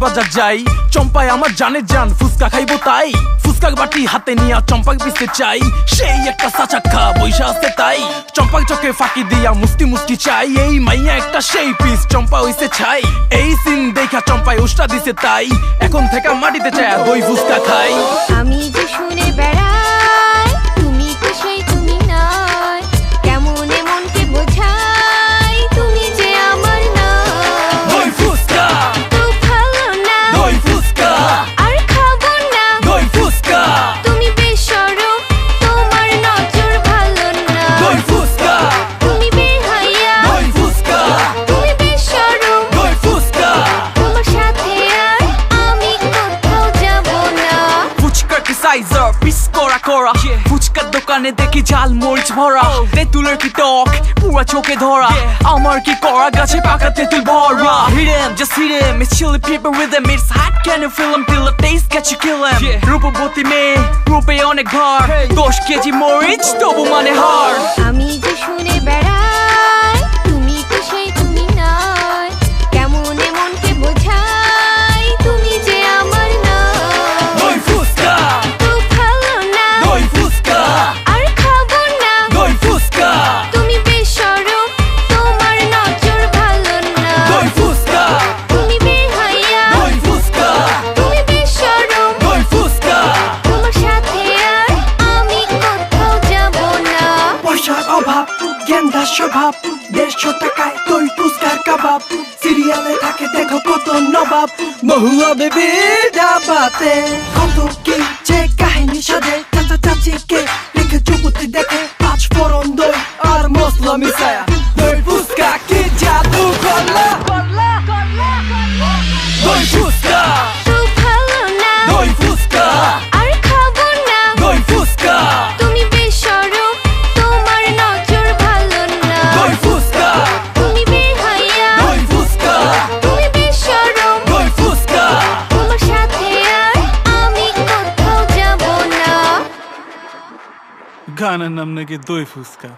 বাজার যাই, চম্পায় আমার জানের জান, ফুচকা খাইবো তাই। ফুচকা বাটি হাতে নিয়া চম্পাক পিছতে চাই, সেই একটা সাচাক্কা বৈশা আছে তাই। চম্পাক চোখে ফাঁকি দিয়া মুস্তি মুস্তি চাই, এই মাইয়া একটা সেই পিস চম্পা হইছে ছাই। এই সিন দেখা চম্পায় উষ্টা দিছে তাই, এখন থেকে মাটিতে চায় দই ফুচকা খাই। আমি যে শুনে বেড়াই, তুমি তো সেই তুমি নয়, কেমন মনকে বোঝাই, তুমি যে আমার না। দই ফুচকা তো ভালো না, দই ফুচকা আর খাবো না। দই ফুচকা তুমি বেশরম, তোমার নজর ভালো না। দই ফুচকা তুমি বেহায়া, দই ফুচকা তুমি বেশরম, দই ফুচকা। তোমার সাথে আর আমি কোথাও যাব না। ফুচকার কি সাইজার পিস করা করা, ফুচকার দোকানে দেখি ঝাল মরিচ ভরা, তেঁতুলের কি টক পুরা চোখে ধরা, আমার কি করা গাছে পাকা তেঁতুল ভরা। Hit him, just hit him, it's chili pepper with him, it's hot, can you feel him, till the taste get you kill him. রূপবতী মেয়ে রূপে অনেক ভার, 10 কেজি মরিচ তবু মানে হার। আমি যে শুনে বেড়াই, তুমি তো সেই তুমি নয়, কেমন মনকে বোঝাই, তুমি যে আমার না। দই ফুচকা তো ভালো না, দই ফুচকা আর খাবো না। দই ফুচকা তুমি বেশরম, তোমার নজর ভালো না। দই ফুচকা তুমি বেহায়া, দই ফুচকা তুমি বেশরম, দই ফুচকা। তোমার সাথে আর আমি কোথাও যাব না। পয়সার অভাব, গেন্দা স্বভাব, 150 টাকায় দই ফুচকার কাবাব, সিরিয়ালে থাকে দেখো কত নবাব, মহুয়া বেবি ডাবাতে কত কি যে কাহিনী সাজে, চাচা চাচিকে রেখে চুপুতি দেখে, 5 ফোড়ন দই আর মশলা মিশায়া, দই ফুচকা কি জাদু করলা। দই ফুচকা তো ভালো না, দই ফুচকা আর খাবো না। দই ফুচকা তুমি বেশরম, তোমার নজর ভালো না। দই ফুচকা তুমি বেহায়া, দই ফুচকা তুমি বেশরম, দই ফুচকা। তোমার সাথে আর আমি কোথাও যাব না। গানের নাম নাকি দই ফুচকা।